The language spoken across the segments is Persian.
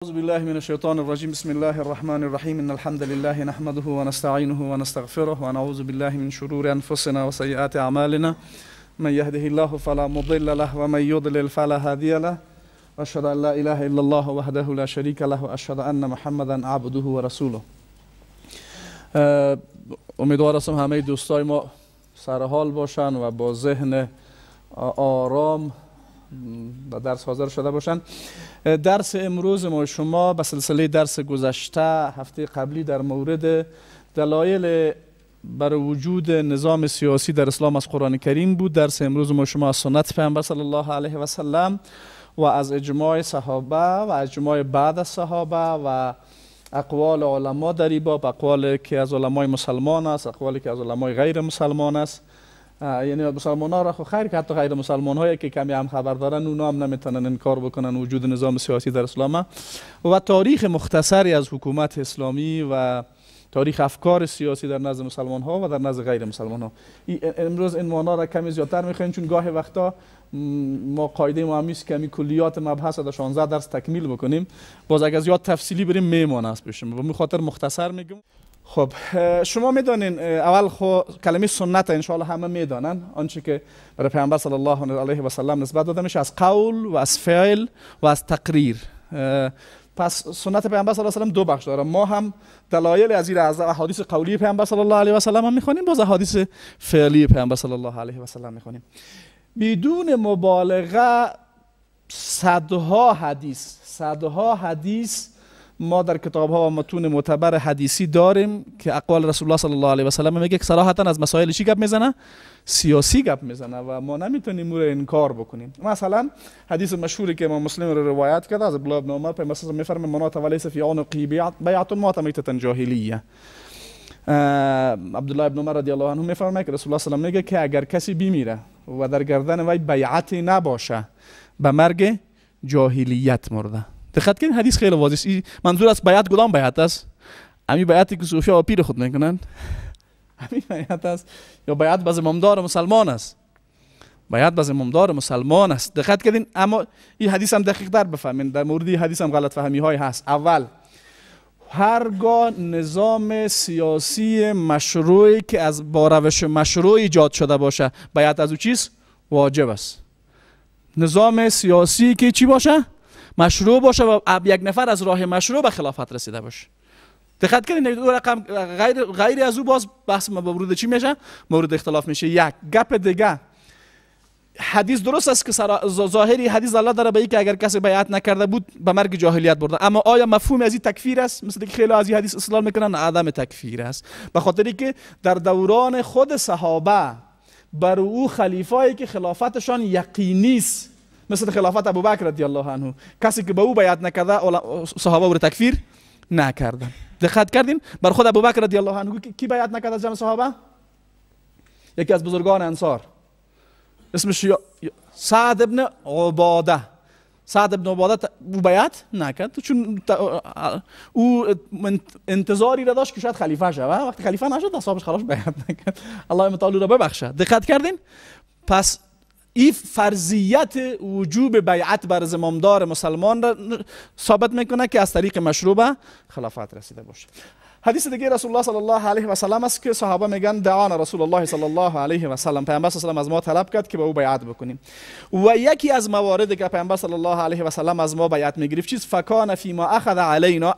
أعوذ بالله من الشيطان الرجيم. بسم الله الرحمن الرحيم. إن الحمد لله نحمده ونستعينه ونستغفره ونعوذ بالله من شرور أنفسنا وسيئات أعمالنا. من يهده الله فلا مضل له ومن يضلل فلا هادي له. وأشهد أن لا إله إلا الله وحده لا شريك له وأشهد أن محمدا عبده ورسوله. امیدوار هستم همه دوستای ما سر حال باشن و با ذهن آرام و درس حاضر شده باشن. درس امروز ما شما به سلسله درس گذشته هفته قبلی در مورد دلایل بر وجود نظام سیاسی در اسلام از قرآن کریم بود. درس امروز ما شما از سنت پیامبر صلی الله علیه و سلم و از اجماع صحابه و اجماع بعد از صحابه و اقوال علما در این باب، اقوالی که از علمای مسلمان است، اقوالی که از علمای غیر مسلمان است. یعنی مسلمان ها را خو خیر که حتی غیر مسلمان هایی که کمی هم خبر دارن اونا هم نمیتونن انکار بکنن وجود نظام سیاسی در اسلام و تاریخ مختصری از حکومت اسلامی و تاریخ افکار سیاسی در نزد مسلمان ها و در نزد غیر مسلمان ها. امروز این معنا را کمی زیادتر میخوایم چون گاهی وقتا ما قاعده ما همیست که کلیات مبحث در 16 درس تکمیل بکنیم، باز اگر زیاد تفصیلی بریم میمونه است بشیم و به خاطر مختصر میگم. خب شما میدونین اول خو کلمه سنت ان شاء الله همه میدانن، آنچه که برای پیامبر صلی الله علیه و سلم نسبت داده میشه از قول و از فعل و از تقریر. پس سنت پیامبر صلی الله علیه و سلم دو بخش داره. ما هم دلایل از این از احادیث قولی پیامبر صلی الله علیه و سلم هم میخونیم، باز احادیث فعلی پیامبر صلی الله علیه و سلم میخونیم. بدون مبالغه صدها حدیث ما در کتاب ها و متون معتبر حدیثی داریم که اقوال رسول الله صلی الله علیه و سلم میگه که صراحتا از مسائل چی گپ میزنه؟ سیاسی گپ میزنه و ما نمیتونیم اون رو انکار بکنیم. مثلا حدیث مشهوری که امام مسلم رو روایت کرده از عبدالله بن عمر، پیامبر صلی الله علیه و سلم میفرمه منات ولیس فی عنقی بیعة ما میتة جاهلیه. عبدالله بن عمر رضی الله عنه میفرمه که رسول الله صلی الله علیه و سلم میگه که اگر کسی بمیره و در گردن وی بیعتی نباشه به مرگ جاهلیت مرده. دقت کنید حدیث خیلی واضحه. منظور از بیعت کدام بیعت است؟ همین بیعتی که صوفیا و پیر خود میکنن؟ همین بیعت است یا بیعت به زمامدار مسلمان است؟ بیعت به زمامدار مسلمان است. دقت کنید. اما این حدیث هم دقیق تر بفهمین. در مورد این حدیث هم غلط فهمی های هست. اول، هرگاه نظام سیاسی مشروعی که از با روش مشروع ایجاد شده باشه، بیعت از او چیست؟ واجب است. نظام سیاسی که چی باشه؟ مشروع باشه و یک نفر از راه مشروع به خلافت رسیده باشه. دقت کنید دو رقم غیر از او باز بحث مورد چی میشه؟ مورد اختلاف میشه. یک گپ دیگه، حدیث درست است که ظاهری حدیث الله داره به که اگر کسی بیعت نکرده بود به مرگ جاهلیت برده، اما آیا مفهوم از این تکفیر است؟ مثل که خیلی از این حدیث استدلال میکنن عدم تکفیر است، به خاطری که در دوران خود صحابه بر او خلیفایی که خلافتشان یقینی است مثل خلافت ابوبکر رضی الله عنه، کسی که به او بیعت نکرده صحابه او را تکفیر نکردن. دقت کردین؟ بر خود ابوبکر رضی الله عنه کی بیعت نکرد از جمع صحابه؟ یکی از بزرگان انصار اسمش سعد ابن عباده. سعد ابن عباده او بیعت نکرد چون او انتظاری را داشت که شاید خلیفه شود. وقتی خلیفه نشد اصحابش خلاص بیعت نکرد. الله تعالی را ببخشه. دقت کردین؟ پس این فرضیت وجوب بیعت بر زمامدار مسلمان را ثابت میکنه که از طریق مشروع به خلافت رسیده باشه. حدیث دیگه رسول الله صلی الله علیه و سلم است که صحابه میگن دعانا رسول الله صلی الله علیه و سلم، پیامبر صلی الله علیه و سلم از ما طلب کرد که به او بیعت بکنیم. و یکی از مواردی که پیامبر صلی الله علیه و سلم از ما بیعت میگرفت چیز فکان فی ما اخذ علینا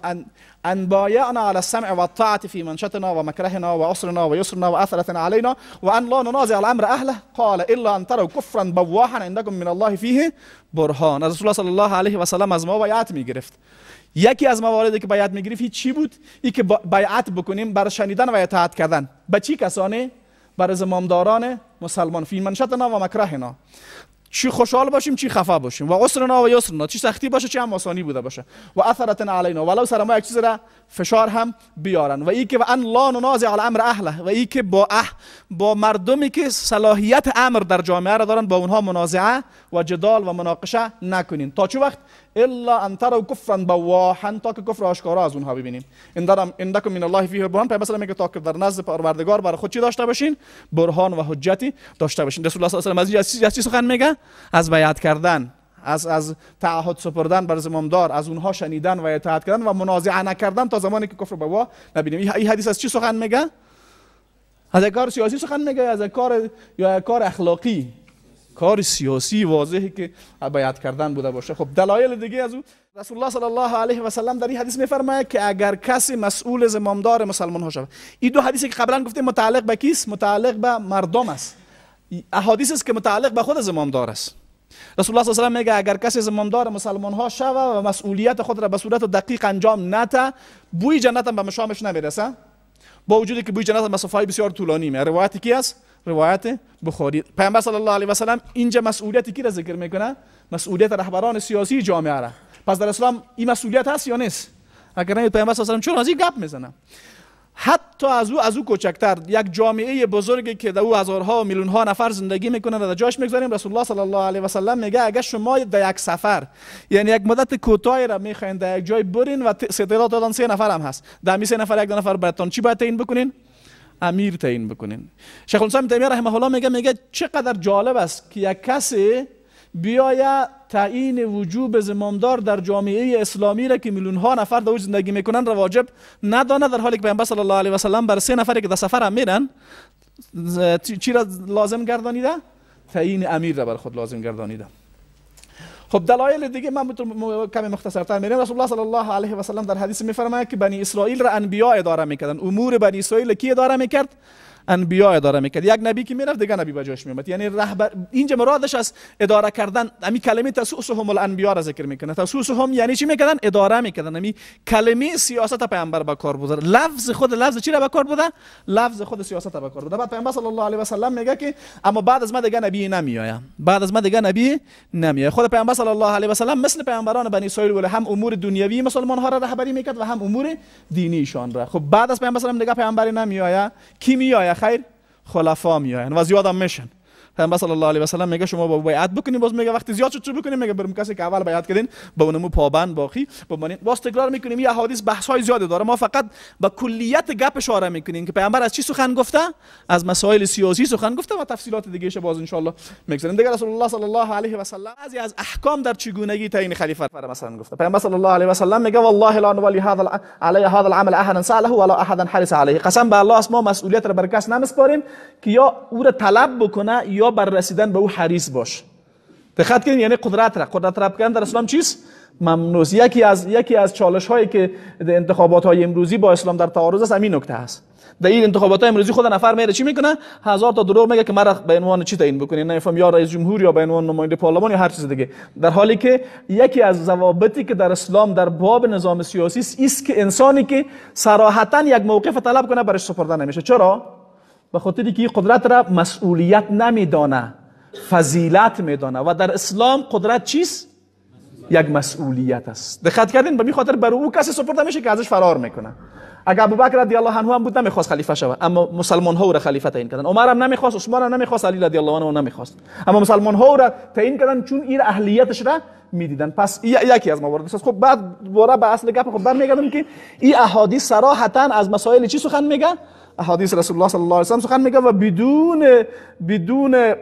ان بایعنا علی السمع و الطاعه فی منشطنا و مکرهنا و عسرنا و یسرنا و اثرتنا علینا و ان لا ننازع الامر اهله قال الا ان تروا کفرا بواحا عندكم من الله فیه برهان. رسول الله صلی الله علیه و سلم از ما بیعت میگرفت. یکی از مواردی که بیعت میگرفت چی بود؟ این که بیعت بکنیم بر شنیدن و اطاعت کردن. به چی کسانی؟ بر زمامداران مسلمان. فی منشطنا و مکرهنا، چی خوشحال باشیم چی خفه باشیم، و عسرنا و یسرنا، چی سختی باشه چی هم آسانی بوده باشه، و اثرتنا علینا، ولو سر ما یک چیز را فشار هم بیارن. و این که و ان لا ننازع الامر اهله، و این که با مردمی که صلاحیت امر در جامعه را دارن با اونها منازعه و جدال و مناقشه نکنین. تا چه وقت؟ الا ان تروا کفرا بواحا، تا که کفر آشکارا از اونها ببینیم. عندکم من الله فیه برهان، پیامبر میگه تا که در نزد پروردگار برای خود چی داشته باشین؟ برهان و حجتی داشته باشین. رسول الله صلی الله علیه و سلم از چی سخن میگه؟ از بیعت کردن، از تعهد سپردن بر زمامدار، از اونها شنیدن و اطاعت کردن و منازعه نکردن تا زمانی که کفر بوا نبینیم. این حدیث از چی سخن میگه؟ از کار سیاسی سخن میگه، از کار یا کار اخلاقی، کار سیاسی واضحی که بیعت کردن بوده باشه. خب دلایل دیگه از او رسول الله صلی الله علیه و سلم در این حدیث میفرماید که اگر کسی مسئول زمامدار مسلمان ها شود. این دو حدیثی که قبلا گفتیم متعلق به کیست؟ متعلق به مردم است. احادیث است که متعلق به خود زمامدار است. رسول الله صلی الله علیه و سلم میگه اگر کسی زمامدار مسلمان ها شود و مسئولیت خود را به صورت دقیق انجام نده، بوی جنت هم به مشامش نمیرسه، با وجودی که بوی جنت مسافه‌های بسیار طولانی میره. روایت کی است؟ روایت بخاری. پیامبر صلی الله علیه و سلم اینجا مسئولیت کی را ذکر میکنه؟ مسئولیت رهبران سیاسی جامعه را. پس در اسلام این مسئولیت هست یا نیست؟ اگر نه پیامبر صلی الله علیه و سلم چون از این گپ میزنه؟ حتی از او کوچکتر یک جامعه بزرگی که در او هزارها و میلیون ها نفر زندگی میکنن در جاش میگذاریم، رسول الله صلی الله علیه و سلم میگه اگر شما در یک سفر یعنی یک مدت کوتاهی را میخواین در یک جای برین و تعداد دادن 3 نفر هم هست، در می 3 نفر یک نفر براتون چی باید تعیین بکنین؟ امیر تعیین بکنین. شیخ الاسلام ابن تیمیه رحمه الله میگه چقدر جالب است که یک کسی بیاید تعیین وجوب زمامدار در جامعه اسلامی را که میلیون ها نفر در زندگی میکنن را واجب ندانه، در حالی که پیامبر صلی الله علیه و سلم بر 3 نفری که در سفر هم میرن چی را لازم گردانیده؟ تعیین امیر را بر خود لازم گردانیده. خب دلایل دیگه من کمی مختصرتر میرم. رسول الله صلی الله علیه و سلم در حدیث میفرماید که بنی اسرائیل را انبیا اداره میکردن. امور بنی اسرائیل کی اداره میکرد؟ انبیا اداره میکرد. یک نبی که میرفت دیگه نبی به جاش میومد. یعنی رهبر اینجا مرادش از اداره کردن. همین کلمه تسوسهم الانبیا را ذکر میکنه. تسوسهم یعنی چی میکردن؟ اداره میکردن. همین کلمه سیاست پیامبر به کار برده. لفظ چی را به کار برده؟ لفظ خود سیاست به کار برده. بعد پیامبر صلی الله علیه و سلم میگه که اما بعد از من دیگه نبی نمیآید. بعد از من دیگه نبی نمیآید. خود پیامبر صلی الله علیه و سلم مثل پیامبران بنی اسرائیل ولی هم امور دنیوی مسلمان ها را رهبری میکرد و هم امور دینیشان را. خب بعد از پیامبر صلی الله علیه و سلم دیگه پیامبری نمیآید. کی میآید؟ خیر خلفا میآیند و زیاد هم میشن. پیامبر صلی الله علیه و سلم میگه شما با بیعت بکنید، باز میگه وقتی زیاد شد چه بکنید؟ میگه بریم کسی که اول بیعت کردین با اونمو پابند باقی بمانید. باز تکرار میکنیم این احادیث بحث های زیاد داره، ما فقط با کلیت گپ اشاره میکنیم که پیامبر از چی سخن گفته، از مسائل سیاسی سخن گفته و تفصیلات دیگه ش باز ان شاء الله میگذاریم. دیگه رسول الله صلی الله علیه و سلم بعضی از احکام در چگونگی تعیین خلیفه مثلا گفته. پیامبر صلی الله علیه و سلم میگه والله لا نولی هذا علی هذا العمل احدا ساله ولا احدا حرص علیه. قسم به الله ما مسئولیت را بر کس نمیسپاریم که یا او را طلب بکنه یا بر رسیدن به او حریص باش. دقت کنید، یعنی قدرت طلب کردن در اسلام چیست؟ ممنوع. یکی از چالش هایی که انتخابات های امروزی با اسلام در تعارض است همین نکته است. در این انتخابات های امروزی خود نفر میره چی میکنه؟ 1000 تا دروغ میگه که مرا به عنوان چی تعیین بکنین، نمیفهم یا رئیس جمهور یا به عنوان نماینده پارلمان یا هر چیز دیگه، در حالی که یکی از ضوابطی که در اسلام در باب نظام سیاسی است که انسانی که صراحتا یک موقف طلب کنه برش سپرده نمیشه. چرا؟ به خاطری که این قدرت را مسئولیت نمیدانه، فضیلت میدانه و در اسلام قدرت چیست؟ یک مسئولیت است. دقت کردین؟ به این خاطر برای او کسی سپرده میشه که ازش فرار میکنه. اگر ابوبکر رضی الله عنه هم بود نمیخواست خلیفه شود، اما مسلمان ها او را خلیفه تعیین کردن. عمر هم نمیخواست، عثمان هم نمیخواست، علی رضی الله عنه نمیخواست، اما مسلمان ها او را تعیین کردن چون این اهلیتش را میدیدن. پس یکی از موارد است. خب بعد دوباره به اصل گپ خود برمیگردم که این احادیث صراحتا از مسائل چی سخن میگه؟ احادیث رسول الله صلی الله علیه و سلم سخن میگه و بدون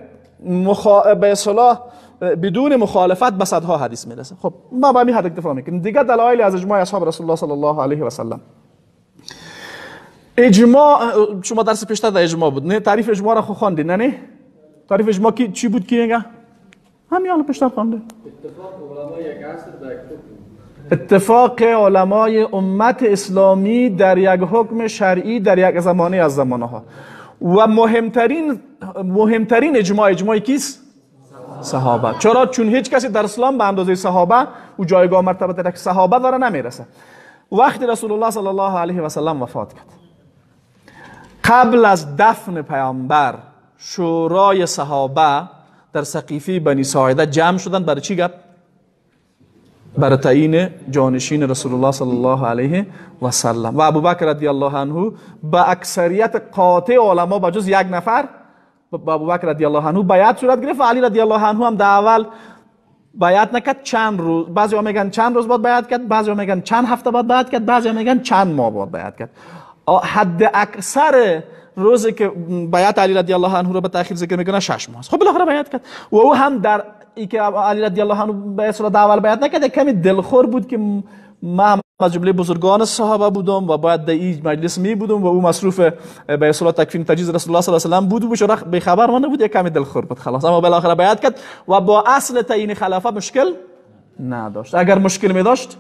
مخالفت به صدها حدیث میرسه. خب ما با همین حد اکتفا میکنیم. دیگه دلایل از اجماع اصحاب رسول الله صلی الله علیه و سلم. اجماع شما درس پیشتر در اجماع بود نه؟ تعریف اجماع را خواندید نه؟ تعریف اجماع کی چی بود کی میگه؟ همین الان پیشتر خوانده. اتفاق علمای امت اسلامی در یک حکم شرعی در یک زمانه از زمانه ها و مهمترین اجماع کیست؟ صحابه. چرا؟ چون هیچ کسی در اسلام به اندازه صحابه و جایگاه مرتبه که صحابه داره نمیرسه. وقتی رسول الله صلی الله علیه و سلم وفات کرد، قبل از دفن پیامبر شورای صحابه در سقیفه بنی ساعده جمع شدن برای چی گپ؟ برای تعیین جانشین رسول الله صلی الله علیه و سلم. و ابوبکر رضی الله عنه با اکثریت قاطع علما با جز یک نفر با ابوبکر رضی الله عنه بیعت صورت گرفت و علی رضی الله عنه هم در اول بیعت نکرد، چند روز، بعضی میگن چند روز بعد بیعت کرد، بعضی میگن چند هفته بعد بیعت کرد، بعضی میگن چند ماه بعد بیعت کرد. حد اکثر روزی که بیعت علی رضی الله عنه رو به تأخیر ذکر میکنه 6 ماه. خب بالاخره بیعت کرد و او هم در ای که علی رضی الله عنه به اصطلاح اول بیعت نکرد کمی دلخور بود که من از جمله بزرگان صحابه بودم و باید در این مجلس می بودم و او مصروف به اصطلاح تکفین تجهیز رسول الله صلی الله علیه و آله بود و بشرا به خبر مانده بود، یک کمی دلخور بود. خلاص اما بالاخره بیعت کرد و با اصل تعیین خلافت مشکل نداشت. اگر مشکل می داشت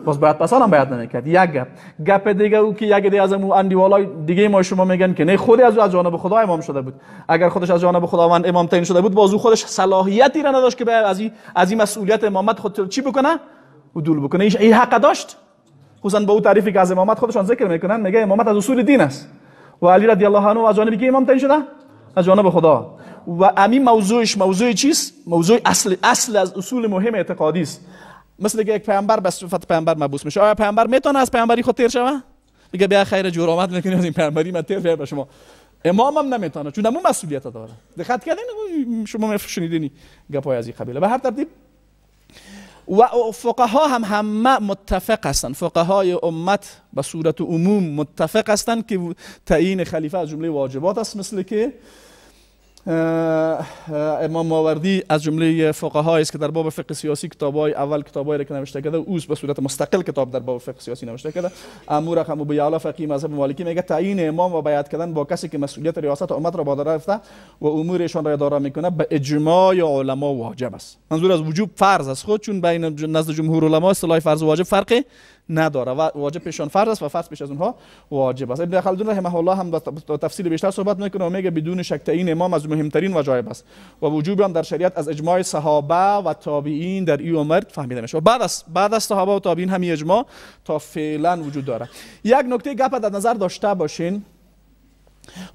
باز باید پسان هم بیعت نمیکرد. یک گپ دیگه او که یک دیگه از اون اندیوالای دیگه ما شما میگن که نه خود از جانب خدا امام شده بود. اگر خودش از جانب خداوند امام تعیین شده بود باز او خودش صلاحیتی را نداشت که از این مسئولیت امامت خود چی بکنه؟ عدول بکنه. این حق داشت. خصوصا با او تعریفی که از امامت خودشان ذکر میکنن، میگه امامت از اصول دین است و علی رضی الله عنه از جانب کی امام تعیین شده؟ از جانب خدا. و همین موضوع چیست؟ موضوع اصل از اصول مهم اعتقادی است. مثل که یک پیامبر به صفت پیامبر مبعوث میشه، آیا پیامبر میتونه از پیامبری خود تیر شوه؟ میگه بیا خیر جور آمد میکنی از این پیامبری من تیر به شما. امام هم نمیتونه چون همون مسئولیت داره. دقت کردین شما میشنیدین گپای از این قبیله. به هر ترتیب و فقها هم همه متفق هستند، فقهای امت به صورت عموم متفق هستند که تعیین خلیفه از جمله واجبات است. مثل که امام ماوردی از جمله فقهایی است که در باب فقه سیاسی کتابای اول کتابایی را که نوشته کرده اوست به صورت مستقل کتاب در باب فقه سیاسی نوشته کرده. امو رقم ابو یعلا فقیه مذهب مالکی میگه تعیین امام و بیعت کردن با کسی که مسئولیت ریاست امت را بر عهده گرفته و امورشان را اداره میکنه به اجماع علما واجب است. منظور از وجوب فرض است خود، چون بین نزد جمهور علما اصطلاح فرض و واجب فرقی نداره و واجب پیشان فرض است و فرض پیش از اونها واجب است. ابن خلدون رحمه الله هم با تفصیل بیشتر صحبت میکنه و میگه بدون شک تعیین امام از مهمترین وجایب است و وجوب هم در شریعت از اجماع صحابه و تابعین در این امر فهمیده میشه. بعد از صحابه و تابعین همین اجماع تا فعلا وجود داره. یک نکته گپ در نظر داشته باشین،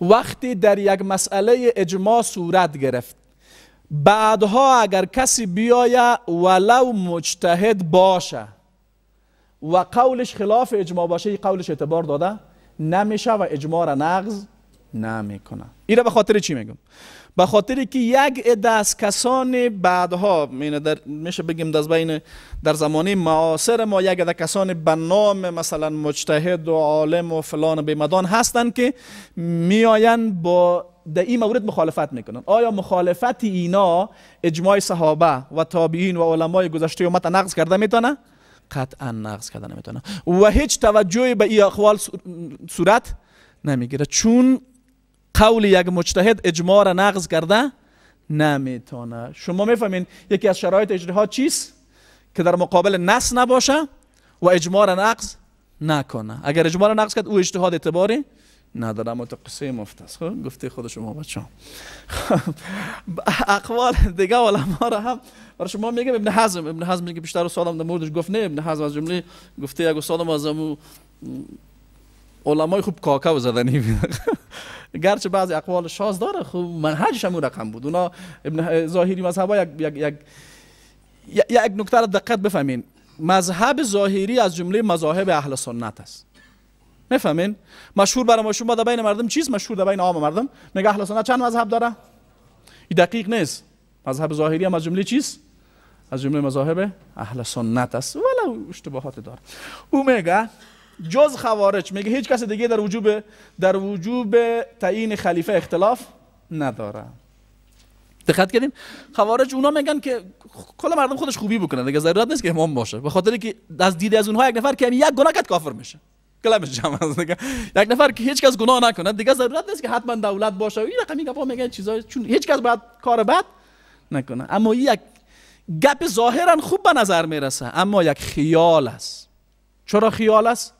وقتی در یک مسئله اجماع صورت گرفت بعدها اگر کسی بیاید ولو مجتهد باشه و قولش خلاف اجماع باشه، این قولش اعتبار داده نمیشه و اجماع را نقض نمیکنه. این را به خاطر چی میگم؟ به خاطر که یک عده از کسان بعدها میشه بگیم در زمانه معاصر ما یک عده کسان به نام مثلا مجتهد و عالم و فلان بیمدان هستند که میآین با در این مورد مخالفت میکنن. آیا مخالفت اینا اجماع صحابه و تابعین و علمای گذشته امت نقض کرده میتونه؟ قطعا نقض کرده نمیتونه و هیچ توجهی به این اقوال صورت نمیگیره، چون قول یک مجتهد اجماع را نقض کرده نمیتونه. شما میفهمین یکی از شرایط اجتهاد چیست؟ که در مقابل نص نباشه و اجماع را نقض نکنه. اگر اجماع را نقض کرد او اجتهاد اعتباری نداره. اما تو قصه مفتس گفته خود شما بچه‌ها. اقوال دیگه علما را هم برای شما میگم. ابن حزم میگه بیشتر استادم در موردش گفت نه. ابن حزم از جمله گفته یک استادم از علمای خوب کاکاو زدنی گرچه بعضی اقوال شاذ داره خوب منهجش هم رقم بود. اونا ابن ظاهری مذهبا یک نکته را دقت بفهمین. مذهب ظاهری از جمله مذاهب اهل سنت است. میفهمین؟ مشهور برای شما در بین مردم چیز مشهور در بین عام مردم میگه اهل سنت چند مذهب داره؟ این دقیق نیست. مذهب ظاهری هم از جمله چیز؟ از جمله مذاهب اهل سنت است ولو اشتباهات داره. او میگه جز خوارج میگه هیچ کس دیگه در وجوب تعیین خلیفه اختلاف نداره. دقت کردین؟ خوارج اونا میگن که کل مردم خودش خوبی بکنه دیگه ضرورت نیست که امام باشه، به خاطر که از دید از اونها یک نفر که یک گناه کرد کافر میشه. کلامش جمع است دیگه. یک نفر که هیچ کس گناه نکنه دیگه ضرورت نیست که حتما دولت باشه. این رقمی گپا میگن چیزا، چون هیچ کس باید کار بد نکنه. اما یک گپ ظاهرا خوب به نظر میرسه اما یک خیال است. چرا خیال است؟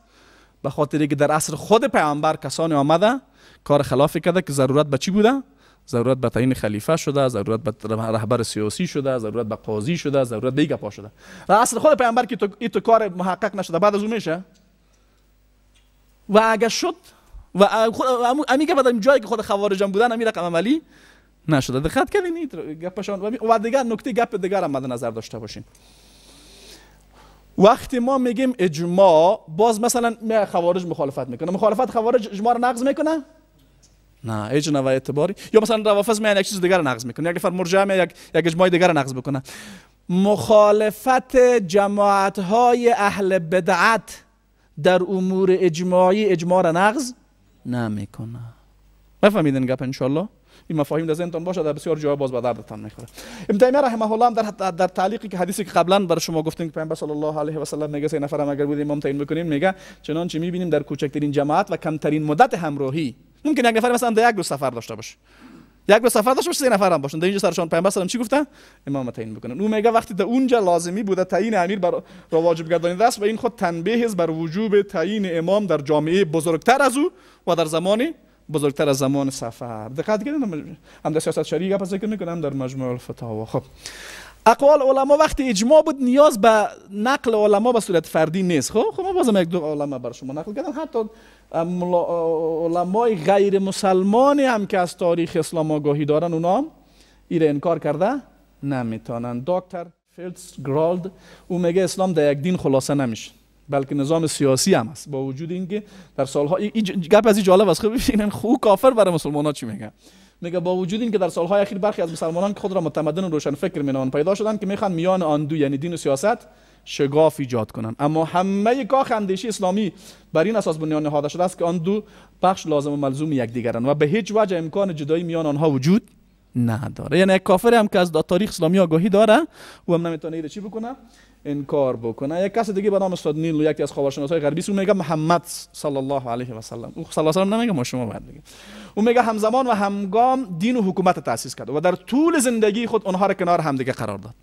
به خاطر که در عصر خود پیامبر کسانی آمده کار خلافی کرده که ضرورت به چی بوده؟ ضرورت به تعیین خلیفه شده، ضرورت به رهبر سیاسی شده، ضرورت به قاضی شده، ضرورت به گپا شده. در عصر خود پیامبر که تو کار محقق نشده بعد از اون میشه و اگه شد و امی که بعد جایی که خود خوارج هم بودن امی رقم عملی نشده. دقت کردین گپشان و دیگر نکته گپ دیگر هم مد نظر داشته باشین. وقتی ما میگیم اجماع باز مثلا خوارج مخالفت میکنه، مخالفت خوارج اجماع رو نقض میکنه؟ نه هیچ نوع اعتباری. یا مثلا روافض میان یک چیز دیگر رو نقض میکنه، یک نفر مرجع یک اجماع دیگر رو نقض بکنه. مخالفت جماعت های اهل بدعت در امور اجماعی اجماع را نقض نمیکنه. بفهمیدین گپ ان شاء الله؟ این مفاهیم در ذهنتان باشه، در بسیار جای باز به دردتان میخوره. ابن تیمیه رحمه الله هم در تعلیقی که حدیثی که قبلا بر شما گفتیم که پیامبر صلی الله علیه و سلم میگه 3 نفر هم اگر بود امام تعیین بکنین، میگه چنانچه میبینیم در کوچکترین جماعت و کمترین مدت همراهی ممکن یک نفر مثلا در یک روز سفر داشته باشه، یک روز سفر داشته باشه 3 نفر هم باشن، در اینجا سرشان پیامبر صلی الله علیه و چی گفته؟ امام تعیین بکنن. اون میگه وقتی در اونجا لازمی بوده تعیین امیر بر را واجب گردانیده است و این خود تنبیه است بر وجوب تعیین امام در جامعه بزرگتر از او و در زمان بزرگتر از زمان سفر. دقت کنید، هم در سیاست شرعی گپ ذکر میکنم در مجموع الفتاوا. خب اقوال علما وقتی اجماع بود نیاز به نقل علما به صورت فردی نیست. خب ما بازم یک دو علما بر شما نقل کردم، حتی علمای غیر مسلمانی هم که از تاریخ اسلام آگاهی دارن اونا هم ایره انکار کرده نمیتونن. دکتر فیلدسگرالد او میگه اسلام در یک دین خلاصه نمیشه بلکه نظام سیاسی هم است، با وجود اینکه در سالها گپ از این جالب است. خب ببینن خو کافر برای مسلمان‌ها چی میگه؟ میگه با وجود اینکه در سالهای اخیر برخی از مسلمانان که خود را متمدن و روشن فکر مینامند پیدا شدند که میخوان میان آن دو یعنی دین و سیاست شگاف ایجاد کنند، اما همه کاخ اندیشه اسلامی بر این اساس بنیان نهاده شده است که آن دو بخش لازم و ملزوم یکدیگرند و به هیچ وجه امکان جدایی میان آنها وجود نداره. یعنی یک کافر هم که از تاریخ اسلامی آگاهی داره و هم نمیتونه ایره چی بکنه؟ انکار بکنه. یک کس دیگه به نام استاد نیل، یکی از خاورشناسای غربی، اون میگه محمد صلی الله علیه و سلم، او صلی الله علیه و سلم نمیگه، ما شما باید بگیم، اون میگه همزمان و همگام دین و حکومت تأسیس کرد و در طول زندگی خود اونها را کنار هم دیگه قرار داد.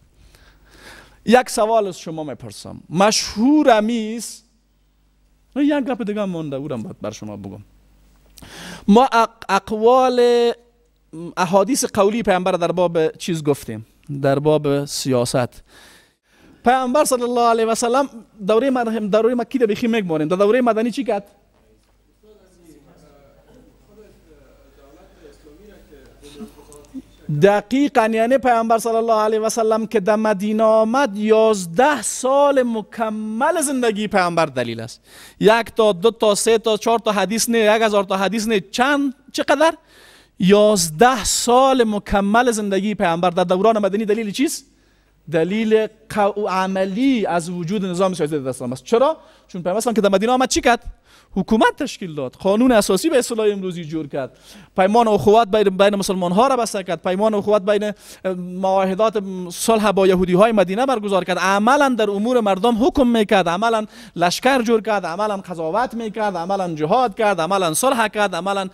یک سوال از شما میپرسم، مشهور امیست، یک گپ دیگه مونده اونم باید بر شما بگم. ما اقوال احادیث قولی پیامبر در باب چیز گفتیم، در باب سیاست. پیامبر صلی الله علیه و سلم دوره مکی ده بخی میگماریم، در دوره مدنی چی کرد؟ دقیقاً، یعنی پیامبر صلی الله علیه و سلم که در مدینه آمد 11 سال مکمل زندگی پیامبر دلیل است. 1 تا 2 تا 3 تا 4 تا حدیث نه، 1000 تا حدیث نه، چقدر؟ 11 سال مکمل زندگی پیامبر در دوران مدنی دلیل چیست؟ دلیل عملی از وجود نظام سیاسی در اسلام است. چرا؟ چون پیامبر که در مدینه آمد چی کرد؟ حکومت تشکیل داد، قانون اساسی به اصطلاح امروزی جور کرد، پیمان اخوت بین مسلمان ها را بسته کرد، پیمان اخوت بین معاهدات صلح با یهودی های مدینه برگزار کرد، عملا در امور مردم حکم میکرد، عملا لشکر جور کرد، عملا قضاوت میکرد، عملا جهاد کرد، عملا صلح کرد، عملا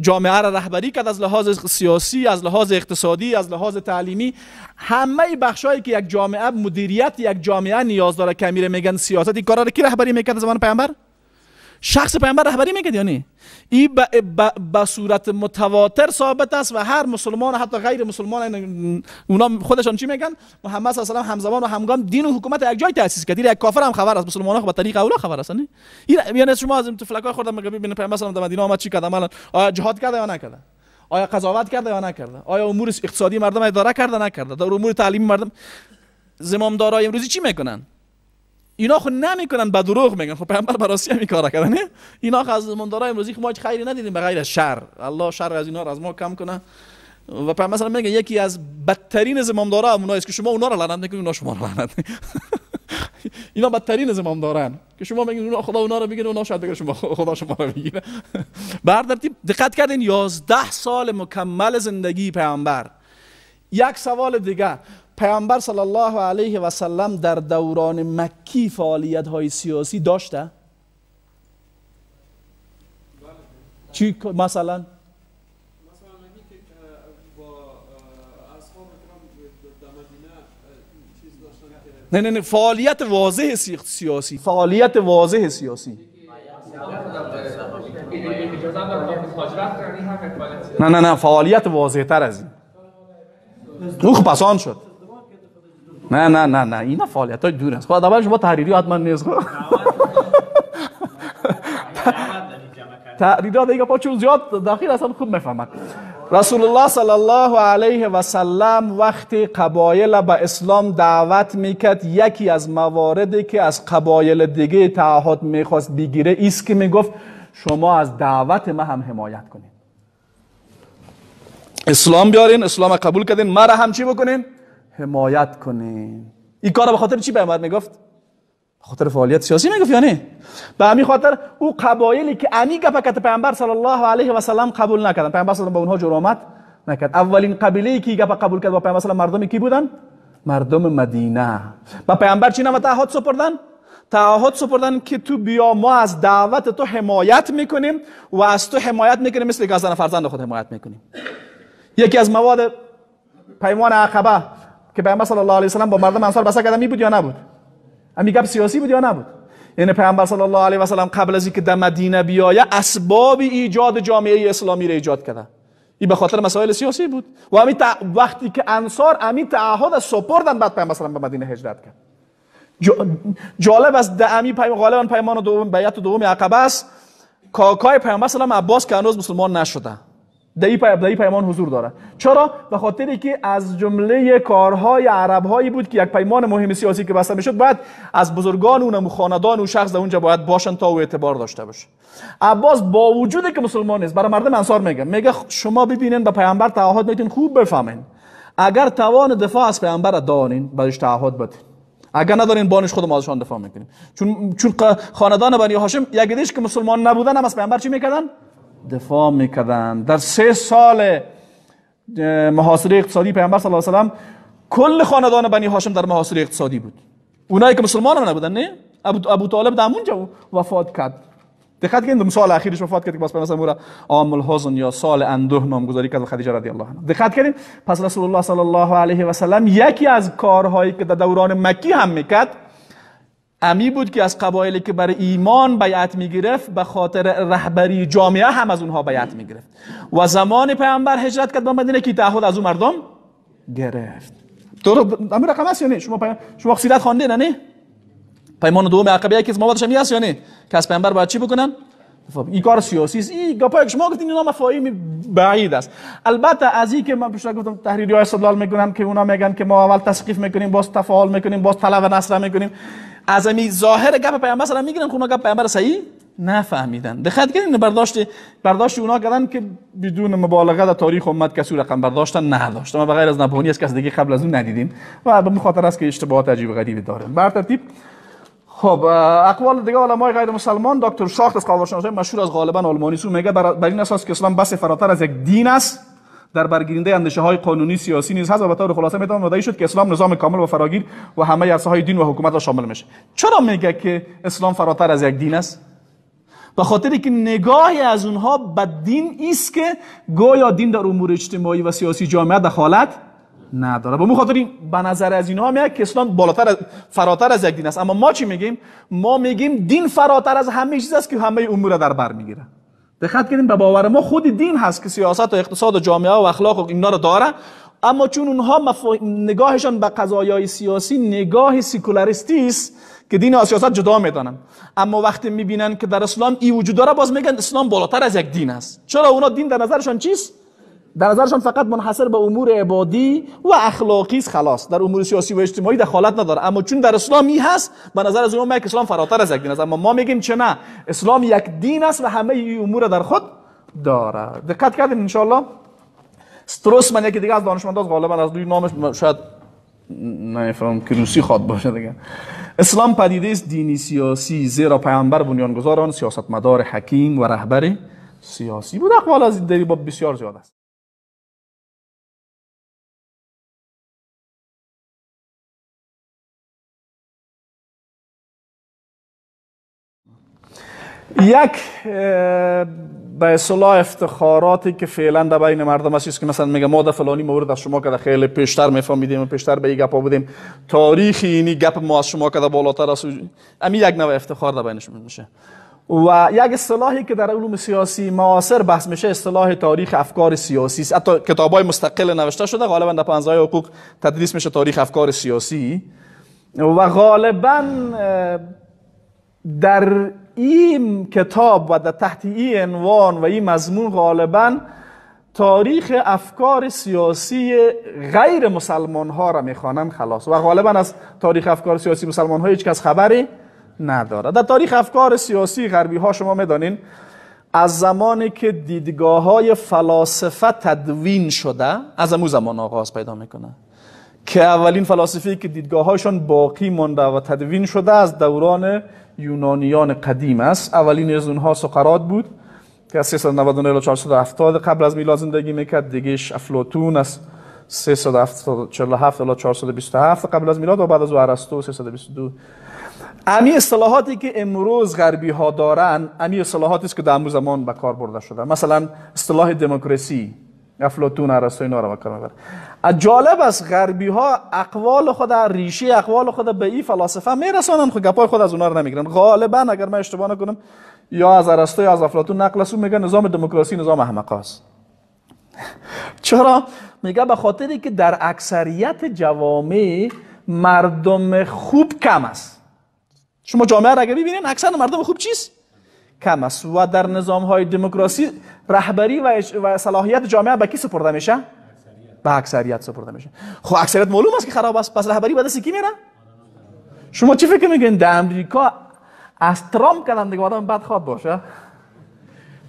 جامعه را رهبری کرد از لحاظ سیاسی، از لحاظ اقتصادی، از لحاظ تعلیمی. همه بخشایی که یک جامعه مدیریت یک جامعه نیاز داره که میره میگن سیاست، این کارا را کی رهبری میکرد زمان پیامبر؟ شخص پیامبر رهبری میکرد یا نه؟ این به صورت متواتر ثابت است و هر مسلمان حتی غیر مسلمان اونا خودشان چی میگن؟ محمد صلی الله علیه و همزمان و همگام دین و حکومت یک جای تاسیس کرد. یک کافر هم خبر است، مسلمان ها به طریق اولا خبر است. یعنی شما از طفلکای خودم ببینید پیامبر صلی الله علیه و مدینه آمد چی کرد؟ عملا آیا جهاد کرده یا نکرده؟ آیا قضاوت کرده یا نکرده؟ آیا امور اقتصادی مردم اداره کرده نکرده؟ در امور تعلیمی مردم زمامدارای امروزی چی میکنن؟ اینا خود نمیکنن، به دروغ میگن. خب پیامبر براستی همین کارا کردن. اینا از زمامدارای امروزی ما هیچ خیری ندیدیم به غیر از شر. الله شر از اینا را از ما کم کنه. و پیامبر مثلا میگه یکی از بدترین زمامدارا اونایی است که شما اونا را لعنت میکنید، اونا شما را لعنت میکنن. اینا بدترین زمامدارن که شما میگین خدا اونا رو بگیره، اونا شاید بگه شما خدا شما رو بگیره. بر ترتیب دقت کردین 11 سال مکمل زندگی پیامبر. یک سوال دیگه، پیامبر صلی الله علیه و سلم در دوران مکی فعالیت های سیاسی داشته؟ چی مثلا؟ نه فعالیت واضح سیاسی، فعالیت واضح سیاسی. نه فعالیت واضح تر از این. روح پسان شد. نه اینا فعالیت های دور است. خدا اول شما تحریری حتما نیست. تحریری دیگه پا چون زیاد داخل اصلا خوب میفهمن. رسول الله صلی الله علیه و سلم وقتی قبایل به اسلام دعوت میکرد، یکی از مواردی که از قبایل دیگه تعهد میخواست بگیره ایست که میگفت شما از دعوت ما هم حمایت کنین، اسلام بیارین، اسلام قبول کردین، ما را هم چی بکنین؟ حمایت کنین. این کارا به خاطر چی پیامبر میگفت؟ خاطر فعالیت سیاسی میگفت یا نه؟ به همین خاطر او قبایلی که امی گپکت پیامبر صلی الله علیه و سلم قبول نکردن، پیامبر صلی الله با اونها جرامت نکرد. اولین قبیله که گپ قبول کرد با پیامبر صلی الله مردم کی بودن؟ مردم مدینه. با پیامبر چی نام تعهد سپردن؟ تعهد سپردن که تو بیا ما از دعوت تو حمایت میکنیم و از تو حمایت میکنیم مثل که از زن فرزند خود حمایت میکنیم. یکی از مواد پیمان عقبه که پیامبر صلی الله علیه و سلم با مردم انصار بسته کرد می بود یا نبود؟ امی گپ سیاسی بود یا نبود؟ یعنی پیامبر صلی الله علیه و سلم قبل از اینکه در مدینه بیایه اسباب ایجاد جامعه اسلامی را ایجاد کرده. این به خاطر مسائل سیاسی بود و وقتی که انصار امی تعهد سپردن بعد پیامبر صلی الله به مدینه هجرت کرد. جالب است امی غالبا پیمان دوم بیعت دوم عقبه است. کاکای پیامبر صلی الله عباس که هنوز مسلمان نشده در این پیمان حضور داره. چرا؟ به خاطری که از جمله کارهای عرب‌هایی بود که یک پیمان مهم سیاسی که بسته میشد باید از بزرگان اونم خاندان و شخص در اونجا باید باشن تا او اعتبار داشته باشه. عباس با وجودی که مسلمان نیست برای مردم انصار میگه شما ببینین به پیامبر تعهد میتین خوب بفهمین، اگر توان دفاع از پیامبر دارین بهش تعهد بدین، اگر ندارین بانش خودم ازشان دفاع میکنیم. چون خاندان بنی هاشم یک دیش که مسلمان نبودن هم از پیامبر چی میکردن؟ دفاع میکردن. در 3 سال محاصره اقتصادی پیامبر صلی الله علیه و سلم کل خاندان بنی هاشم در محاصره اقتصادی بود. اونایی که مسلمان هم نبودن نه؟ ابو طالب در اونجا وفات کرد. دقت کنید سال اخیرش وفات کرد که باز پیامبر صلی عام الحزن یا سال اندوه نامگذاری کرد خدیجه رضی الله عنها. دقت کنید پس رسول الله صلی الله علیه و سلم یکی از کارهایی که در دوران مکی هم میکرد امی بود که از قبایلی که برای ایمان بیعت میگرفت به خاطر رهبری جامعه هم از اونها بیعت میگرفت و زمان پیامبر هجرت کرد به مدینه که تعهد از اون مردم گرفت. تو امیر رقم است یا نه؟ شما سیرت خوانده نه؟ پیمان دوم عقبه یکی از موادش هم هست یا نه که از پیامبر باید چی بکنن؟ این کار سیاسی است. این گپایی که شما گفتین اینا مفاهیم بعید است. البته از این که من پیشتر گفتم تحریری‌ها استدلال میکنن که اونا میگن که ما اول تسقیف میکنیم باز تفاعل میکنیم باز طلب و نصر میکنیم، از امی ظاهر گپ پیامبر مثلا میگن که اونا گپ پیامبر صحیح نفهمیدن. دقت کنین برداشت اونا کردن که بدون مبالغه در تاریخ امت کسی رقم برداشتن نداشت. ما بغیر از نبوانی از کس دیگه قبل از اون ندیدیم و به خاطر است که اشتباهات عجیب و غریبی دارن. بر ترتیب خب اقوال دیگه علمای غیر مسلمان، دکتر شاخت از قاورشناسای مشهور از غالبا آلمانی سو میگه بر این اساس که اسلام بس فراتر از یک دین است در برگیرنده اندیشه های قانونی سیاسی نیز هست و به طور خلاصه میتوان مدعی شد که اسلام نظام کامل و فراگیر و همه عرصه های دین و حکومت را شامل میشه. چرا میگه که اسلام فراتر از یک دین است؟ به خاطری که نگاهی از اونها به دین است که گویا دین در امور اجتماعی و سیاسی جامعه دخالت نداره. به مو خاطر به نظر از اینها میاد که اسلام بالاتر فراتر از یک دین است. اما ما چی میگیم؟ ما میگیم دین فراتر از همه چیز است که همه امور را در بر میگیره. دقت کنید به باور ما خود دین هست که سیاست و اقتصاد و جامعه و اخلاق و اینا رو داره، اما چون اونها نگاهشان به قضایای سیاسی نگاه سکولاریستی است که دین و سیاست جدا میدانن، اما وقتی میبینن که در اسلام این وجود داره باز میگن اسلام بالاتر از یک دین است. چرا اونا دین در نظرشان چیست؟ در نظرشان فقط منحصر به امور عبادی و اخلاقی است، خلاص در امور سیاسی و اجتماعی دخالت نداره. اما چون در اسلام این هست به نظر از اونها میگه اسلام فراتر از یک دین است. اما ما میگیم چه نه، اسلام یک دین است و همه این امور در خود داره. دقت کردین ان شاء الله. استروسمن یکی دیگه از دانشمندان غالبا از روی نامش شاید نمیفهمم که روسی خواد باشه دیگه. اسلام پدیده است دینی سیاسی زیرا پیامبر بنیانگذار آن سیاستمدار حکیم و رهبر سیاسی بود. اقوال از این باب بسیار زیاد است. یک به اصطلاح افتخاراتی که فعلا در بین مردم است که مثلا میگه ما در فلانی مورد از شما که خیلی پیشتر میفهمیدیم و پیشتر به این گپا بودیم، تاریخی اینی گپ ما از شما که بالاتر است. امی یک نوع افتخار در بینش میشه. و یک اصطلاحی که در علوم سیاسی معاصر بحث میشه اصطلاح تاریخ افکار سیاسی است. حتی کتابای مستقل نوشته شده، غالبا در پنجره حقوق تدریس میشه تاریخ افکار سیاسی و غالبا در این کتاب و در تحت این عنوان و این مضمون غالبا تاریخ افکار سیاسی غیر مسلمان ها را میخوانند خلاص، و غالبا از تاریخ افکار سیاسی مسلمان ها هیچ کس خبری نداره. در تاریخ افکار سیاسی غربی ها شما میدانین از زمانی که دیدگاه های فلاسفه تدوین شده از امو زمان آغاز پیدا میکنه که اولین فلاسفه‌ای که دیدگاه‌هاشون باقی مانده و تدوین شده از دوران یونانیان قدیم است. اولین از اونها سقراط بود که از 399 الی 470 قبل از میلاد زندگی میکرد. دیگهش افلاطون از 347 الی 427 قبل از میلاد و بعد از او ارسطو 322. امی اصطلاحاتی که امروز غربی ها دارن، امی اصطلاحاتی است که در امروز زمان به کار برده شده. مثلا اصطلاح دموکراسی، افلاطون، ارسطو اینا رو به کار میبرن. جالب است غربی ها اقوال خود، ریشه اقوال خود به این فلاسفه میرسانن، خود گپای خود از اونا رو نمیگیرن. غالبا اگر من اشتباه نکنم یا از ارسطو یا از افلاطون نقل است، میگن نظام دموکراسی نظام احمقاست. چرا؟ میگه به خاطری که در اکثریت جوامع مردم خوب کم است. شما جامعه را اگه ببینید اکثر مردم خوب چیست؟ کم است. و در نظام های دموکراسی رهبری و صلاحیت جامعه به کی سپرده میشه؟ به اکثریت سپرده میشه. خب اکثریت معلوم است که خراب است، پس رهبری به دست کی میره؟ شما چی فکر میکنین در امریکا از ترامپ کردن دیگه آدم بدخواد باشه؟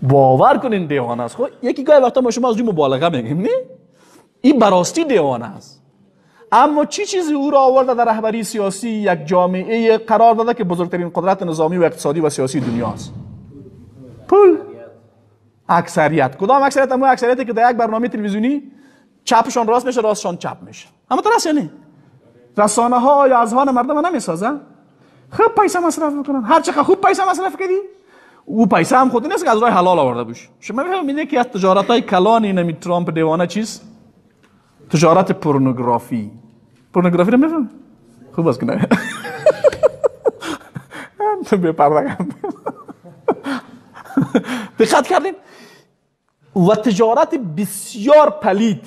باور کنین دیوانه است. خب یکی گاهی وقتا ما شما از جو مبالغه میگیم، نه؟ این براستی دیوانه است. اما چی چیزی او را آورده در رهبری سیاسی یک جامعه قرار داده که بزرگترین قدرت نظامی و اقتصادی و سیاسی دنیاست؟ پول. اکثریت. کدام اکثریت؟ اما اکثریتی که در یک برنامه تلویزیونی چپشان راست میشه، راستشان چپ میشه. اما درست یا نه؟ رسانه ها یا اذهان مردم نمیسازن. خب پیسه مصرف میکنن. هر چقدر خوب پیسه مصرف کردی او پیسه هم خودی نیست که از راه حلال آورده باشه. شما میفهمید که از تجارت های کلانی نمی ترامپ دیوانه چیست؟ تجارت پورنوگرافی. پورنوگرافی رو میفهم؟ خوب است که نه. تو بپردگم. دقت کردین؟ و تجارت بسیار پلید.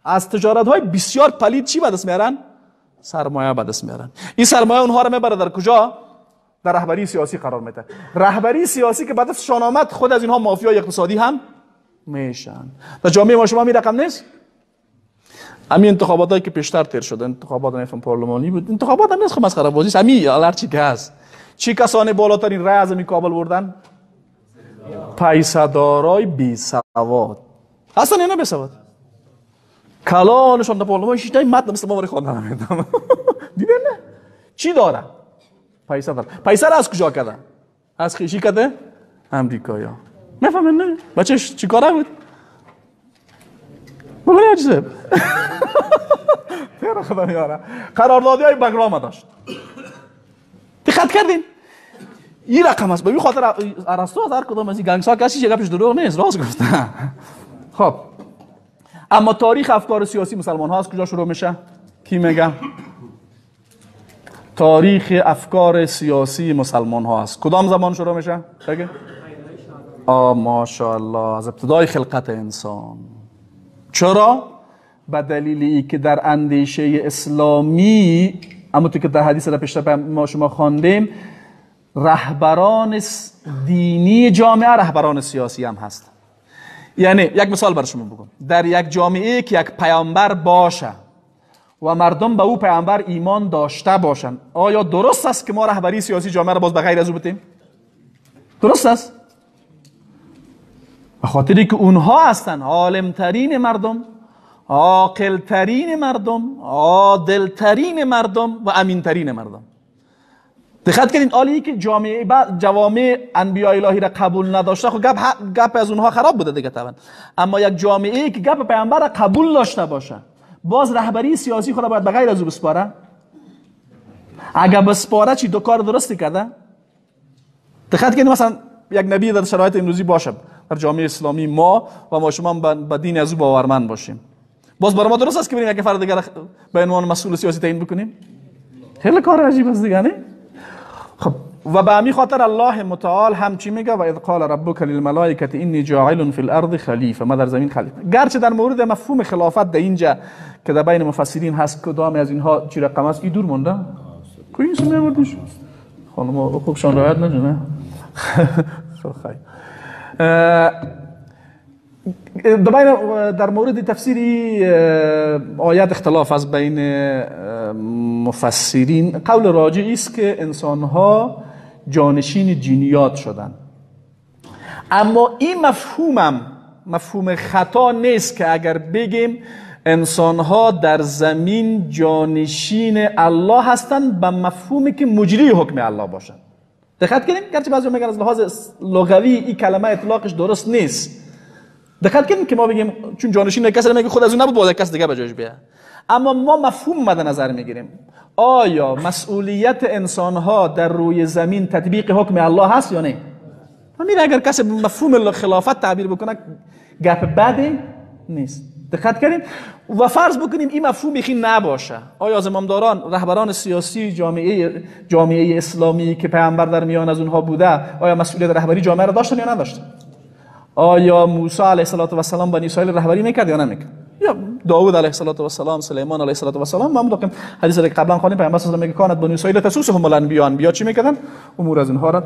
از تجارت های بسیار پلید چی به دست میارن؟ سرمایه به دست میارن. این سرمایه اونها رو میبره در کجا؟ در رهبری سیاسی قرار میده. رهبری سیاسی که بعد از آمد خود از اینها مافیای اقتصادی هم میشن. در جامعه ما شما می رقم نیست؟ همین انتخاباتی که پیشتر تیر شد، انتخابات نفهم پارلمانی بود، انتخابات هم نیست خب مسخره بازی است. همین هر چی که هست. چی کسانی بالاترین رأی از کابل بردن؟ پیسه دارای بی سواد. اصلا اینا بی سواد. کلانشون در پارلمان شیشتای متن مثل ما خواندن نمیدونم. دیدن نه؟ چی داره؟ پیسه داره. پیسه را از کجا کرده؟ از خیشی کرده؟ امریکایا. نفهمن نه؟ بچه‌ش چیکاره بود؟ بله عجیب. تیرا خدا میاره. قراردادی های بگرام داشت. دقت کردین؟ این رقم است. به این خاطر ارسطو از هر کدام از این گنگسا کسی چه گپش دروغ نیست، راست گفته. خب اما تاریخ افکار سیاسی مسلمان ها از کجا شروع میشه؟ کی میگه؟ تاریخ افکار سیاسی مسلمان ها است. کدام زمان شروع میشه؟ بگه. ماشاءالله از ابتدای خلقت انسان. چرا؟ به دلیلی که در اندیشه اسلامی، اما تو که در حدیث را پیشتر ما شما خواندیم، رهبران دینی جامعه رهبران سیاسی هم هست. یعنی یک مثال برای شما بگم. در یک جامعه که یک پیامبر باشه و مردم به او پیامبر ایمان داشته باشند، آیا درست است که ما رهبری سیاسی جامعه را باز به غیر از او بدیم؟ درست است؟ به خاطری که اونها هستن عالمترین مردم، عاقلترین مردم، عادلترین مردم و امینترین مردم. دقت کنید، حالی که جوامع انبیاء الهی را قبول نداشته، خب گپ از اونها خراب بوده دیگه طبعا. اما یک جامعه که گپ پیامبر را قبول داشته باشه، باز رهبری سیاسی خود باید به غیر از او بسپاره. اگر بسپاره چی دو کار درستی کرده؟ دقت کنید مثلا یک نبی در شرایط امروزی باشه در جامعه اسلامی، ما و ما شما به دین از او باورمند باشیم، باز برای ما درست است که بریم یک فرد دیگر به عنوان مسئول سیاسی تعیین بکنیم؟ خیلی کار عجیب است دیگه، نه؟ خب و به همین خاطر الله متعال هم چی میگه؟ و اذ قال ربک للملائکه انی جاعل فی الارض خلیفه، ما در زمین خلیفه. گرچه در مورد مفهوم خلافت در اینجا که در بین مفسرین هست کدام از اینها چی رقم است، این دور مونده. کوی اسم نمیبردیش خانم خوبشان رعایت نجونه. خب خیر. در مورد تفسیری آیات اختلاف از بین مفسرین. قول راجعی است که انسانها جانشین جنیات شدن، اما این مفهوم خطا نیست که اگر بگیم انسان ها در زمین جانشین الله هستند به مفهومی که مجری حکم الله باشند. دقت کنیم، گرچه بعضی میگن از لحاظ لغوی این کلمه اطلاقش درست نیست. دقت کنیم که ما بگیم چون جانشین کسی میگه خود از اون نبود باید کس دیگه به جایش بیاد، اما ما مفهوم مد نظر میگیریم. آیا مسئولیت انسان ها در روی زمین تطبیق حکم الله هست یا نه؟ همین اگر کسی مفهوم خلافت تعبیر بکنه گپ بده نیست. دقت کنیم و فرض بکنیم این مفهوم بخی نباشه، آیا زمامداران رهبران سیاسی جامعه اسلامی که پیامبر در میان از اونها بوده آیا مسئولیت رهبری جامعه را داشتن یا نداشتن؟ آیا موسی علیه السلام بنی اسرائیل رهبری میکرد یا نمیکرد؟ یا داوود علیه السلام، سلیمان علیه السلام؟ ما مدام حدیثی که قبلا خوانیم پیامبر صلی الله علیه و آله میگه کانت بنی اسرائیل تسوسهم الانبیا چی میکردن؟ امور از اینها را.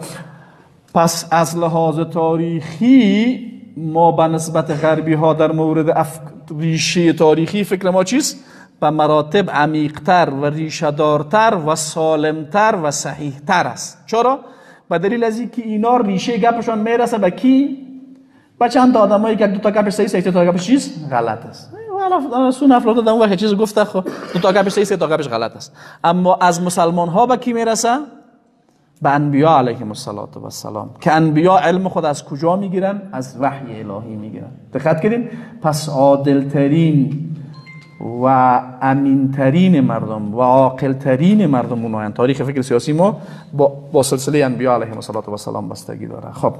پس از لحاظ تاریخی ما به نسبت غربی ها در مورد ریشه تاریخی فکر ما چیست؟ به مراتب عمیق‌تر و ریشه‌دارتر و سالمتر و صحیح‌تر است. چرا؟ به دلیل از اینکه اینا ریشه گپشان میرسه به کی؟ به چند تا آدمایی که دو تا گپش صحیح، سه تا گپش چیز غلط است. حالا سون افلاطون اون وقت چیز گفته، خب دو تا گپش صحیح، سه تا گپش غلط است. اما از مسلمان ها به کی میرسه؟ به انبیا علیهم السلام که انبیا علم خود از کجا میگیرن؟ از وحی الهی میگیرن. دقت کردین؟ پس عادلترین و امینترین مردم و عاقلترین مردم اونهایند. تاریخ فکر سیاسی ما با سلسله انبیا علیهم السلام بستگی داره. خب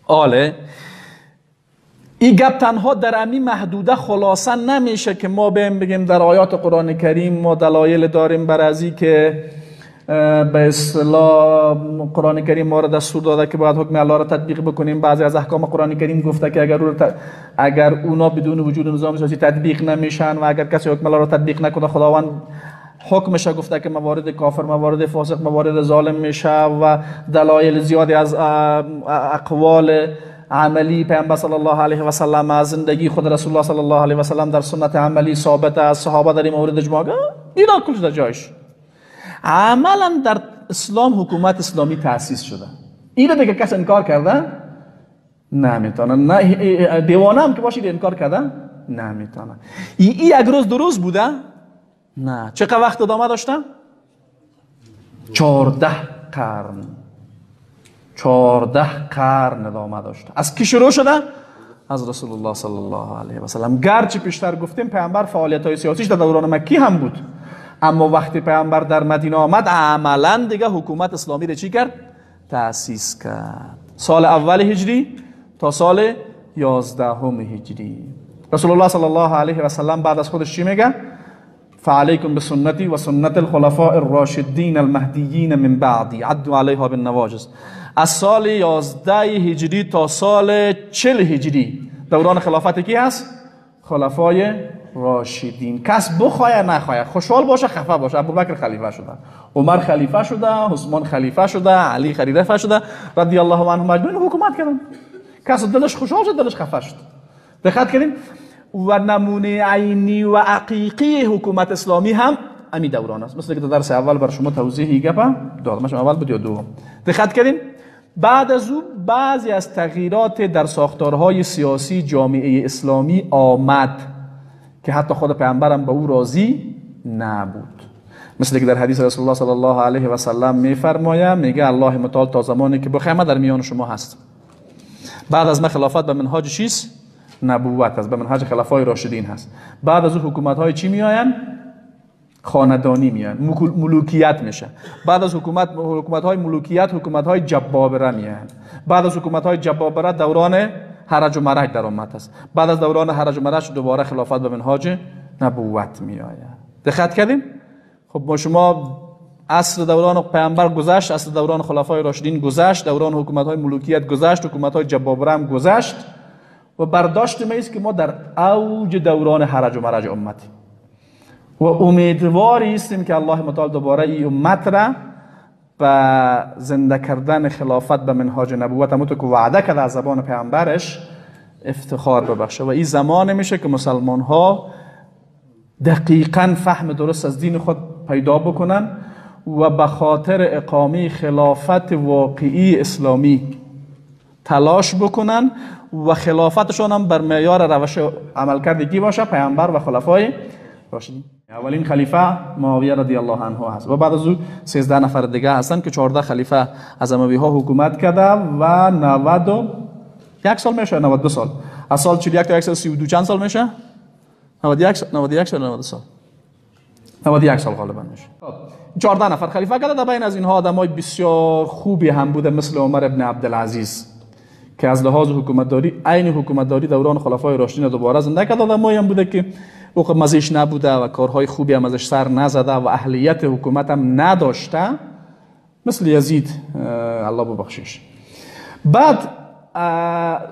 آله این گپ تنها در امی محدوده خلاصه نمیشه که ما بگیم در آیات قرآن کریم ما دلایل داریم بر ازی که به اصطلاح قرآن کریم ما را دستور داده که باید حکم الله را تطبیق بکنیم. بعضی از احکام قرآن کریم گفته که اگر اونا بدون وجود نظام سیاسی تطبیق نمیشن و اگر کسی حکم الله را تطبیق نکنه خداوند حکمش گفته که موارد کافر، موارد فاسق، موارد ظالم میشه و دلایل زیادی از اقوال عملی پیامبر صلی الله علیه و سلم از زندگی خود رسول الله صلی الله علیه و سلم در سنت عملی ثابت از صحابه در این مورد اجماع اینا کلش در جایش. عملا در اسلام حکومت اسلامی تأسیس شده. اینو دیگه کس انکار کرده نمیتونه. نه دیوانه هم که باشید انکار کرده نمیتونه. این یک روز دو روز بوده؟ نه. چقدر وقت ادامه داشته؟ 14 قرن. 14 قرن ادامه داشته. از کی شروع شده؟ از رسول الله صلی الله علیه و سلم. گرچه پیشتر گفتیم پیامبر فعالیت‌های سیاسیش در دوران مکی هم بود، اما وقتی پیامبر در مدینه آمد عملا دیگه حکومت اسلامی رو چی کرد؟ تأسیس کرد. سال اول هجری تا سال 11 هجری. رسول الله صلی الله علیه و سلم بعد از خودش چی میگه؟ فعلیکم بسنتی و سنت الخلفاء الراشدین المهدیین من بعدی عدوا علیها بالنواجذ. از سال 11 هجری تا سال 40 هجری دوران خلافت کی هست؟ خلفای راشدین. کس بخواه نخواه، خوشحال باشه خفه باشه. ابوبکر خلیفه شده، عمر خلیفه شده، عثمان خلیفه شده، علی خلیفه شده رضی الله عنهم اجمعین حکومت کردن. کس دلش خوشحال شد، دلش خفه شد. دقت کردین؟ و نمونه عینی و حقیقی حکومت اسلامی هم همین دوران است. مثل که در درس اول بر شما توضیحی گپم دادم، اول بود یا دوم. دقت کردین؟ بعد از او بعضی از تغییرات در ساختارهای سیاسی جامعه اسلامی آمد که حتی خود پیامبرم به او راضی نبود. مثل که در حدیث رسول الله صلی الله علیه و سلم میفرماید، میگه الله متعال تا زمانی که بخیر در میان شما هست، بعد از من خلافت به منهاج چیست؟ نبوت است، به منهاج خلفای راشدین هست. بعد از او حکومت های چی میآیند؟ خاندانی میان، ملوکیت میشه. بعد از حکومت های ملوکیت حکومت های جبابره میان. بعد از حکومت های جبابره دوران هرج و مرج در امت است. بعد از دوران هرج و مرج دوباره خلافت به منهاج نبوت میآید. دقت کردین؟ خب با شما عصر دوران پیامبر گذشت، عصر دوران خلفای راشدین گذشت، دوران حکومت های ملوکیت گذشت، حکومت های جبابره هم گذشت و برداشت ما است که ما در اوج دوران هرج و مرج امتی و امیدواری هستیم که الله متعال دوباره این امت را به زنده کردن خلافت به منهاج نبوت همونطور که وعده کرده از زبان پیامبرش افتخار ببخشه. و این زمان میشه که مسلمان ها دقیقاً فهم درست از دین خود پیدا بکنن و به خاطر اقامه خلافت واقعی اسلامی تلاش بکنن و خلافتشون هم بر معیار روش عملکرد کی باشه؟ پیامبر و خلفای راشدین. اولین خلیفه معاویه رضی الله عنه هست و بعد از او 13 نفر دیگه هستن که 14 خلیفه از اموی ها حکومت کرده و 91 سال میشه، 92 سال. از سال 41 تا 132 چند سال میشه؟ 91 سال 92 سال. 91 سال غالبا میشه. 14 نفر خلیفه کرده. در بین از اینها آدمای بسیار خوبی هم بوده، مثل عمر ابن عبدالعزیز که از لحاظ حکومتداری عین حکومتداری دوران خلفای راشدین دوباره زنده کرد. آدمایی هم بوده که او مزهش نبوده و کارهای خوبی هم ازش سر نزده و اهلیت حکومت هم نداشته، مثل یزید الله ببخشش. بعد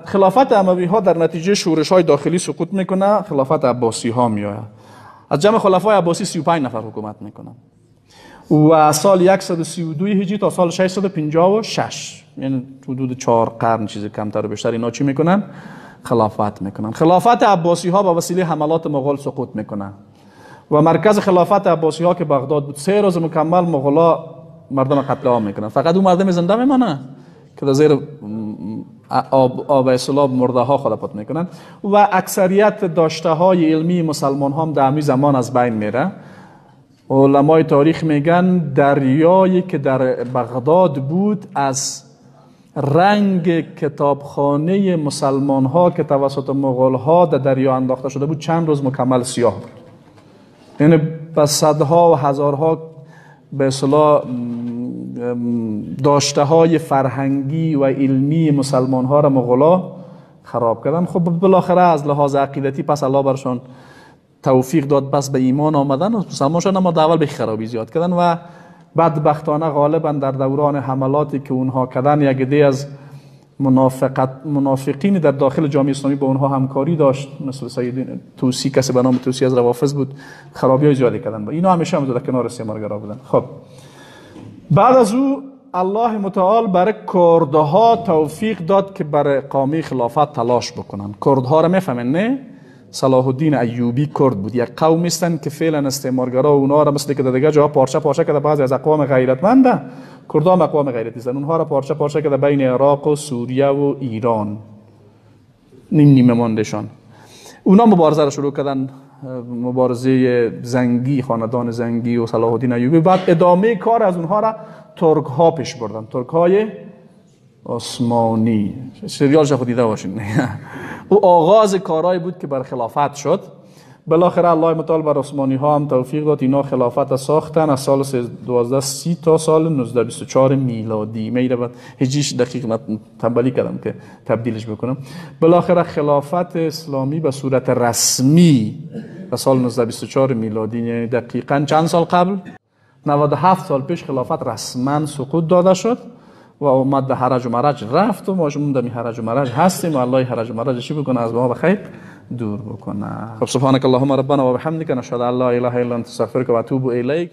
خلافت اموی ها در نتیجه شورش های داخلی سقوط میکنه، خلافت عباسی ها میآید. از جمع خلفای عباسی 35 نفر حکومت میکنن و سال 132 هجری تا سال 656، یعنی حدود 4 قرن چیز کمتر و بیشتر اینا چی میکنن؟ خلافت میکنن. خلافت عباسی ها با وسیله حملات مغول سقوط میکنن و مرکز خلافت عباسی ها که بغداد بود 3 روز مکمل مغولا مردم قتل عام میکنن. فقط اون مردم زنده میمانه که در زیر آب سلاب مرده ها خلافت میکنن و اکثریت داشته های علمی مسلمان هم در همین زمان از بین میره. علمای تاریخ میگن دریایی که در بغداد بود از رنگ کتابخانه مسلمان ها که توسط مغول ها در دریا انداخته شده بود چند روز مکمل سیاه بود. یعنی بس صدها و هزارها به اصطلاح داشته های فرهنگی و علمی مسلمان ها را مغولا خراب کردن. خب بالاخره از لحاظ عقیدتی پس الله برشان توفیق داد، بس به ایمان آمدن و مسلمان شدن، اما اول به خرابی زیاد کردن و بدبختانه غالبا در دوران حملاتی که اونها کردن یک عده از منافقین در داخل جامعه اسلامی با اونها همکاری داشت، مثل سید توسی، کسی به نام توسی از روافض بود، خرابی های زیادی کردن. اینا همیشه هم در کنار استعمارگرا بودن. خب بعد از او الله متعال برای کردها توفیق داد که برای اقامه خلافت تلاش بکنن. کردها را میفهمین نه؟ صلاح الدین ایوبی کرد بود. یک قومی هستند که فعلا استعمارگرا اونها را مثل که در دیگه جاها پارچه کرده، بعضی از اقوام غیرتمنده، کردها هم اقوام غیرتی هستند، اونها را پارچه کرده بین عراق و سوریه و ایران، نیمه ماندهشان. اونا مبارزه را شروع کردن، مبارزه زنگی، خاندان زنگی و صلاح الدین ایوبی. بعد ادامه کار از اونها را ترک ها پیش بردن، ترک های عثمانی. سریالش خود دیده باشین. او آغاز کارهایی بود که بر خلافت شد. بالاخره الله متعال بر عثمانی ها هم توفیق داد، اینا خلافت ساختن از سال 1230 تا سال 1924 میلادی. میره بعد هیچ دقیق تنبلی کردم که تبدیلش بکنم. بالاخره خلافت اسلامی به صورت رسمی به سال 1924 میلادی، یعنی دقیقاً چند سال قبل، 97 سال پیش خلافت رسما سقوط داده شد و اومد به حرج و مرج رفت و ما شما در حرج و مرج هستیم و الله حرج و مرج چی بکنه؟ از ما بخیر دور بکنه. خب سبحانك اللهم ربنا و بحمدک، نشهد ان لا اله الا انت، استغفرک و اتوب الیک.